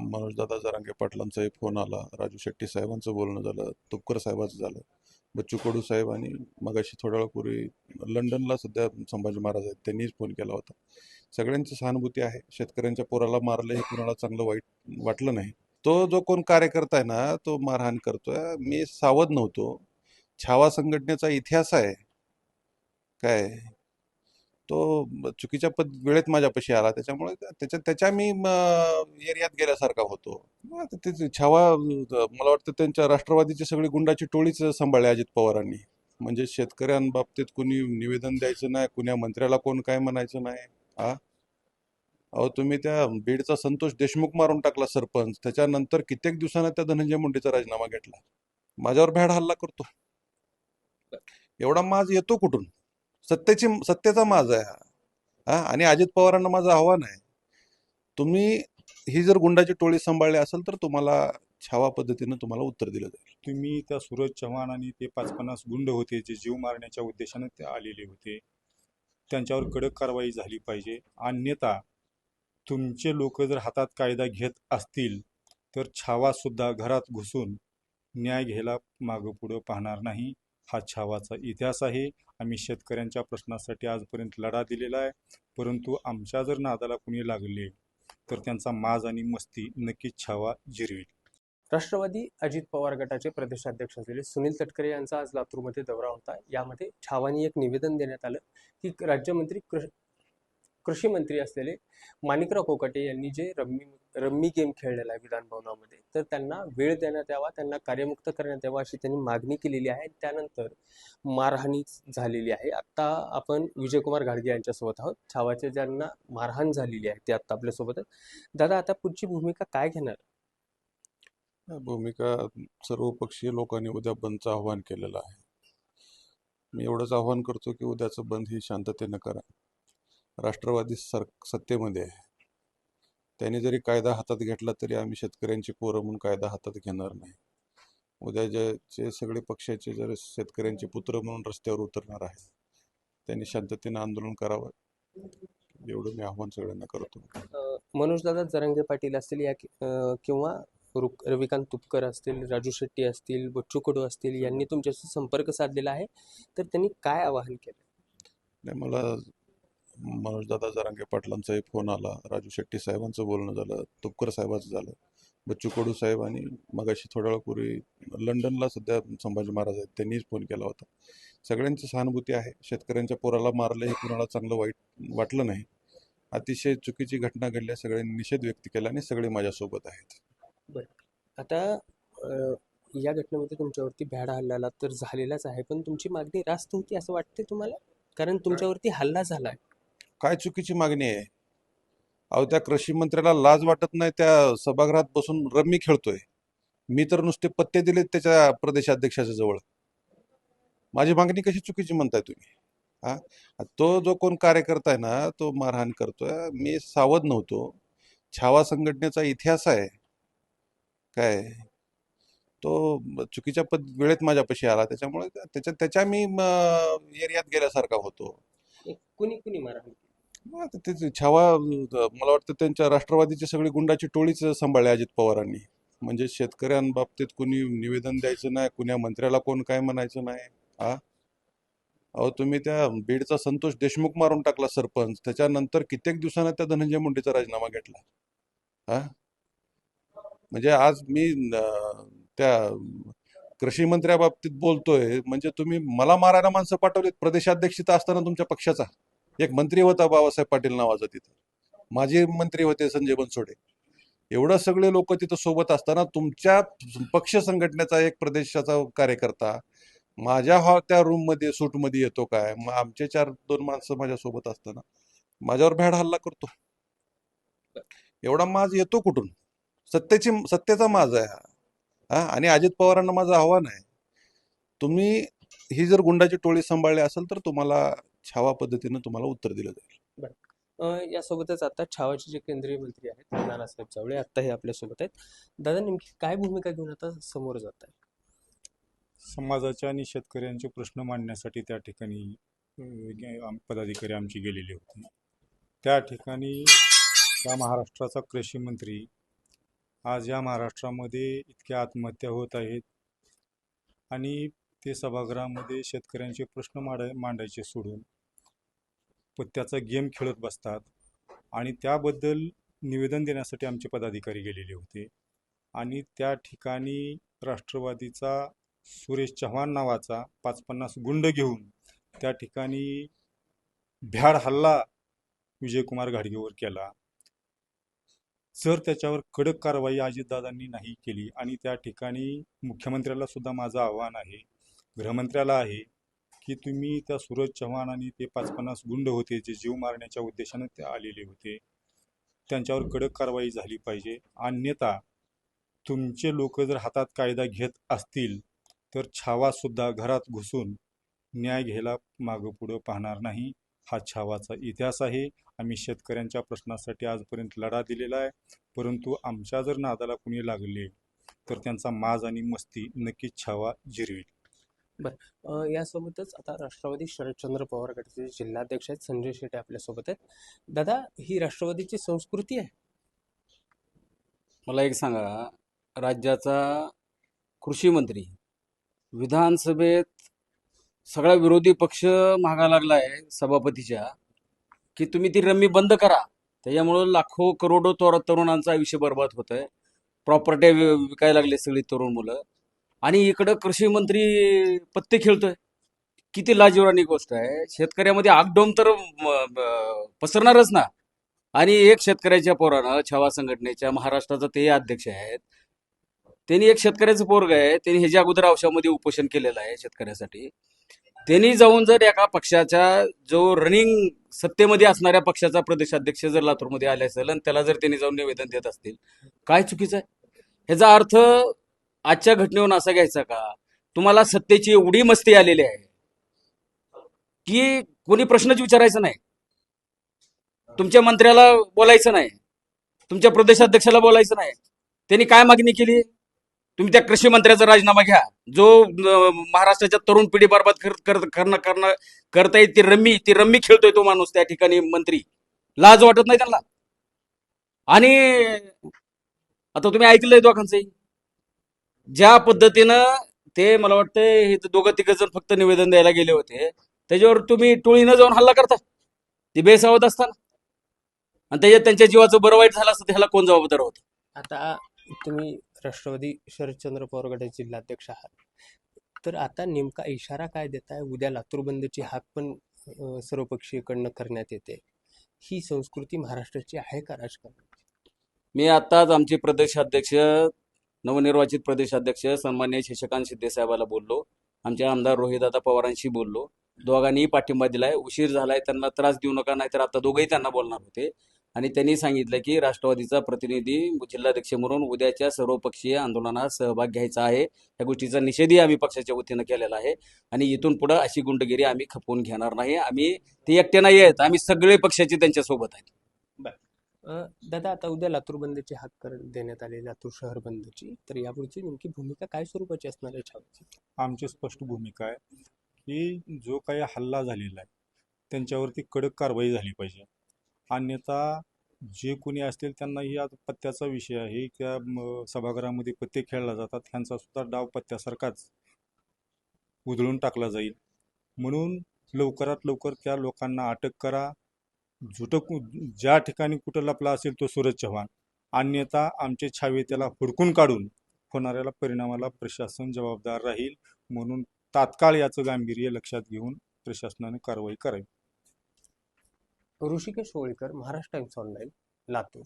मनोजदादा Jarange पाटलांचाही phone आला, राजू शेट्टी साहेबांचं बोलणं झालं, तुपकर साहेबांचं झालं, बच्चू कडू साहेब आणि मगाशी थोड्या वेळापूर्वी लंडनला सध्या संभाजी महाराज आहेत त्यांनीच फोन केला होता. सगळ्यांची सहानुभूती आहे. शेतकऱ्यांच्या पोराला मारलं हे कुणाला चांगलं वाईट वाटलं नाही. तो जो कोण कार्यकर्ता आहे ना तो मारहाण करतोय. मी सावध नव्हतो. छावा संघटनेचा इतिहास आहे काय, तो चुकीच्या वेळेत माझ्यापाशी आला, त्याच्यामुळे त्याच्या मी एरियात गेल्यासारखा होतो. आता ते छावा मला वाटतं त्यांच्या राष्ट्रवादीची सगळी गुंडाची टोळीच सांभाळली अजित पवारांनी. म्हणजे शेतकऱ्यांबाबतीत कुणी निवेदन द्यायचं नाही, कुण्या मंत्र्याला कोण काय म्हणायचं नाही. हा अहो, तुम्ही त्या बीडचा संतोष देशमुख मारून टाकला सरपंच, त्याच्यानंतर कित्येक दिवसानं त्या धनंजय मुंडेचा राजीनामा घेतला. माझ्यावर भ्याड हल्ला करतो. एवढा माज येतो कुठून? सत्तेचा माज आहे हा. आणि अजित पवारांना माझं आव्हान आहे, तुम्ही ही जर गुंडाची टोळी सांभाळली असेल तर तुम्हाला छावा पद्धतीनं तुम्हाला उत्तर दिलं जाईल. तुम्ही त्या सूरज चव्हाण आणि ते 50-50 गुंड होते जे जीव मारण्याच्या उद्देशाने ते आलेले होते, त्यांच्यावर कडक कारवाई झाली पाहिजे. अन्यथा तुमचे लोक जर हातात कायदा घेत असतील तर छावासुद्धा घरात घुसून न्याय घ्यायला मागं पुढं पाहणार नाही. हा छावाचा इतिहास आहे. आम्ही शेतकऱ्यांच्या प्रश्नासाठी आजपर्यंत लढा दिलेला आहे, परंतु आमच्या जर नादाला कुणी लागले तर त्यांचा माज आणि मस्ती नक्कीच छावा जिरवेल. राष्ट्रवादी अजित पवार गटाचे प्रदेशाध्यक्ष असलेले सुनील तटकरे यांचा आज लातूरमध्ये दौरा होता. यामध्ये छावानी एक निवेदन देण्यात आलं की राज्यमंत्री कृषी मंत्री असलेले माणिकराव कोकाटे यांनी जे रम्मी गेम खेळलेला आहे विधान भवनामध्ये, तर त्यांना वेळ देण्यात यावा, त्यांना कार्यमुक्त करण्यात यावा अशी त्यांनी मागणी केलेली आहे. त्यानंतर मारहाणी झालेली आहे. आता आपण विजयकुमार घाडगे यांच्यासोबत आहोत. छावाचे ज्यांना मारहाण झालेली आहे ते आता आपल्यासोबत आहेत. दादा, आता पुढची भूमिका काय घेणार? भूमिका सर्वपक्षीय लोकांनी उद्या बंदचं आव्हान केलेलं आहे. मी एवढंच आव्हान करतो की उद्याचं बंद ही शांततेनं करा. राष्ट्रवादी सत्तेमध्ये आहे. त्यांनी जरी कायदा हातात घेतला तरी आम्ही शेतकऱ्यांची पोरं म्हणून कायदा हातात घेणार नाही. उद्या जे सगळे पक्षाचे जर शेतकऱ्यांचे पुत्र म्हणून रस्त्यावर उतरणार आहेत, त्यांनी शांततेनं आंदोलन करावं, एवढं मी आव्हान सगळ्यांना करतो. मनोजदादा जरांगे पाटील असतील या किंवा रविकांत तुपकर असतील, राजू शेट्टी असतील, बच्चू कडू असतील, यांनी तुमच्याशी संपर्क साधलेला आहे, तर त्यांनी काय आवाहन केलं? नाही, मला मनोजदादा जरांगे पाटलांचाही फोन आला, राजू शेट्टी साहेबांचं बोलणं झालं, तुपकर साहेबांचं झालं, बच्चू कडू साहेब आणि मगाशी थोड्या वेळापूर्वी लंडनला सध्या संभाजी महाराज आहेत त्यांनीच फोन केला होता. सगळ्यांची सहानुभूती आहे. शेतकऱ्यांच्या पोराला मारलं हे कुणाला चांगलं वाईट वाटलं नाही. अतिशय चुकीची घटना घडल्या, सगळ्यांनी निषेध व्यक्त केला आणि सगळे माझ्यासोबत आहेत. बरं, आता या घटनेमध्ये तुमच्यावरती भ्याड हल्ला तर झालेलाच आहे, पण तुमची मागणी रास्त होती असं वाटते तुम्हाला? कारण तुमच्यावरती हल्ला झालाय. काय चुकीची मागणी आहे? अहो, त्या कृषी मंत्र्याला लाज वाटत नाही, त्या सभागृहात बसून रम्मी खेळतोय. मी तर नुसते पत्ते दिलेत त्याच्या प्रदेशाध्यक्षाच्या जवळ. माझी मागणी कशी चुकीची म्हणताय तुम्ही? हा, तो जो कोण कार्यकर्ता आहे ना तो मारहाण करतोय. मी सावध नव्हतो. छावा संघटनेचा इतिहास आहे काय, तो चुकीच्या वेळेत माझ्यापाशी आला, त्याच्यामुळे त्याच्या मी एरियात गेल्यासारखा होतो. कुणी कुणी मारहाण? आता ते छावा मला वाटतं त्यांच्या राष्ट्रवादीची सगळी गुंडाची टोळीच सांभाळली अजित पवारांनी. म्हणजे शेतकऱ्यांबाबतीत कुणी निवेदन द्यायचं नाही, कुण्या मंत्र्याला कोण काय म्हणायचं नाही. हा अहो, तुम्ही त्या बीडचा संतोष देशमुख मारून टाकला सरपंच, त्याच्यानंतर कित्येक दिवसानं त्या धनंजय मुंडेचा राजीनामा घेतला. हा म्हणजे आज मी त्या कृषी मंत्र्याबाबतीत बोलतोय, म्हणजे तुम्ही मला मारायला माणसं पाठवलीत. प्रदेशाध्यक्षिता असताना तुमच्या पक्षाचा एक मंत्री होता बाबासाहेब पाटील नावाचा, तिथं माजी मंत्री होते संजय बनसोडे. एवढं सगळे लोक तिथं सोबत असताना तुमच्या पक्ष संघटनेचा एक प्रदेशाचा कार्यकर्ता माझ्या त्या रूम मध्ये सूटमध्ये येतो काय? मग आमचे 4-2 माणसं माझ्या सोबत असताना माझ्यावर भ्याड हल्ला करतो. एवढा माज येतो कुठून? सत्तेचा माज आहे हा. आणि अजित पवारांना माझं आव्हान आहे, तुम्ही ही जर गुंडाची टोळी सांभाळली असेल तर तुम्हाला छावा पद्धतीनं तुम्हाला उत्तर दिलं जाईल. यासोबतच आता छावाचे जे केंद्रीय मंत्री आहेत नानासाहेब चावळे आता हे आपल्या सोबत आहेत. दादा, नेमकी काय भूमिका घेऊन आता समोर जात आहे? समाजाचे आणि शेतकऱ्यांचे प्रश्न मांडण्यासाठी त्या ठिकाणी पदाधिकारी आमची गेलेले होते. त्या ठिकाणी त्या महाराष्ट्राचा कृषी मंत्री आज या महाराष्ट्रामध्ये इतक्या आत्महत्या होत आहेत आणि ते सभागृहामध्ये शेतकऱ्यांचे प्रश्न मांडायचे सोडून पत्त्याचा गेम खेळत बसतात आणि त्याबद्दल निवेदन देण्यासाठी आमचे पदाधिकारी गेलेले होते आणि त्या ठिकाणी राष्ट्रवादीचा सुरेश चव्हाण नावाचा 50 गुंड घेऊन त्या ठिकाणी भ्याड हल्ला विजयकुमार घाडगेवर केला. जर त्याच्यावर कडक कारवाई अजितदादांनी नाही केली आणि त्या ठिकाणी मुख्यमंत्र्याला सुद्धा माझं आव्हान आहे, गृहमंत्र्याला आहे, की तुम्ही त्या सूरज चव्हाण आणि ते 50 गुंड होते जे जीव मारण्याच्या उद्देशाने ते आलेले होते, त्यांच्यावर कडक कारवाई झाली पाहिजे. अन्यथा तुमचे लोक जर हातात कायदा घेत असतील तर छावासुद्धा घरात घुसून न्याय घ्यायला मागं पुढं पाहणार नाही. हा छावाचा इतिहास आहे. आम्ही शेतकऱ्यांच्या प्रश्नासाठी आजपर्यंत लढा दिलेला आहे, परंतु आमच्या जर नादाला कुणी लागले तर त्यांचा माज आणि मस्ती नक्कीच छावा जिरवेल. यासोबतच आता राष्ट्रवादी शरदचंद्र पवार गटाचे जिल्हाध्यक्ष आहेत संजय शेटे आपल्यासोबत आहेत. दादा, ही राष्ट्रवादीची संस्कृती आहे. मला एक सांगा, राज्याचा कृषी मंत्री विधानसभेत सगळा विरोधी पक्ष मागा लागला आहे सभापतीच्या की तुम्ही ती रम्मी बंद करा, त्याच्यामुळं लाखो करोडो तरुणांचं आयुष्य बर्बाद होत आहे, प्रॉपर्टी विकायला लागले सगळी तरुण मुलं, आणि इकडं कृषी मंत्री पत्ते खेळतोय. किती लाजिरवाणी गोष्ट आहे. शेतकऱ्यामध्ये आगडोम तर पसरणारच ना. आणि एक शेतकऱ्याच्या पोरानं छावा संघटनेच्या महाराष्ट्राचा ते अध्यक्ष आहेत, त्यांनी एक शेतकऱ्याचं पोरग आहे, त्यांनी ह्याच्या अगोदर औषधामध्ये उपोषण केलेलं आहे शेतकऱ्यासाठी. त्यांनी जाऊन जर एका पक्षाच्या जो रनिंग सत्तेमध्ये असणाऱ्या पक्षाचा प्रदेशाध्यक्ष जर लातूरमध्ये आले असेल आणि त्याला जर त्यांनी जाऊन निवेदन देत असतील, काय चुकीचं आहे? ह्याचा अर्थ आजच्या घटनेवरून असा घ्यायचा का तुम्हाला सत्तेची एवढी मस्ती आलेली आहे की कोणी प्रश्नच विचारायचा नाही, तुमच्या मंत्र्याला बोलायचं नाही, तुमच्या प्रदेशाध्यक्षाला बोलायचं नाही. त्यांनी काय मागणी केली? तुम्ही त्या कृषी मंत्र्याचा राजीनामा घ्या, जो महाराष्ट्राच्या तरुण पिढी बरबाद करता येईल ती रम्मी खेळतोय तो माणूस त्या ठिकाणी मंत्री. लाज वाटत नाही त्यांना? आणि आता तुम्ही ऐकलंय दोघांचंही ज्या पद्धतीनं ते, मला वाटतं हे दोघं तिघ जण फक्त निवेदन द्यायला गेले होते, त्याच्यावर तुम्ही टोळीनं जाऊन हल्ला करता ती बेसावत असताना, आणि त्याच्यात त्यांच्या जीवाचं बरं वाईट झालं असतं त्याला कोण जबाबदार होतं? आता तुम्ही राष्ट्रवादी शरदचंद्र पवार गटाचे जिल्हाध्यक्ष आहात, तर आता नेमका इशारा काय देताय? उद्या लातूर बंदची हाक पण सर्वपक्षीयकडनं करण्यात येते. ही संस्कृती महाराष्ट्राची आहे का राजकारणाची? मी आताच आमचे प्रदेशाध्यक्ष, नवनिर्वाचित प्रदेशाध्यक्ष सन्मान्य शशिकांत शिंदे साहेबाला बोललो, आमचे आमदार रोहिदादा पवारांशी बोललो, दोघांनीही पाठिंबा दिलाय. उशीर झालाय, त्यांना त्रास देऊ नका, नाहीतर आता दोघंही त्यांना बोलणार होते. आणि त्यांनी सांगितलं की राष्ट्रवादीचा प्रतिनिधी जिल्हाध्यक्ष म्हणून उद्याच्या सर्वपक्षीय आंदोलनात सहभाग घ्यायचा आहे. या गोष्टीचा निषेधही आम्ही पक्षाच्या वतीनं केलेला आहे आणि इथून पुढे अशी गुंडगिरी आम्ही खपवून घेणार नाही. आम्ही ते एकटे नाही आहेत, आम्ही सगळे पक्षाचे त्यांच्या सोबत आहेत. दादा, आता उद्या लातूर बंदची हाक देण्यात आली, लातूर शहर बंदची, तर यापुढची नेमकी भूमिका काय स्वरूपाची असणार आहे छावाची? आमची स्पष्ट भूमिका आहे की जो काही हल्ला झालेला आहे त्यांच्यावरती कडक कारवाई झाली पाहिजे. अन्यथा जे कोणी असतील त्यांनाही आज पत्त्याचा विषय आहे, त्या सभागृहामध्ये पत्ते खेळला जातात, ह्यांचा सुद्धा डाव पत्त्यासारखाच उधळून टाकला जाईल. म्हणून लवकरात लवकर त्या लोकांना अटक करा. ज्या ठिकाणी कुठं लपला असेल तो सूरज चव्हाण, अन्यथा आमचे छावे त्याला हुडकून काढून होणाऱ्या परिणामाला प्रशासन जबाबदार राहील. म्हणून तात्काळ याचं गांभीर्य लक्षात घेऊन प्रशासनाने कारवाई करावी. Rishikesh Holkar, Maharashtra times online, Latur.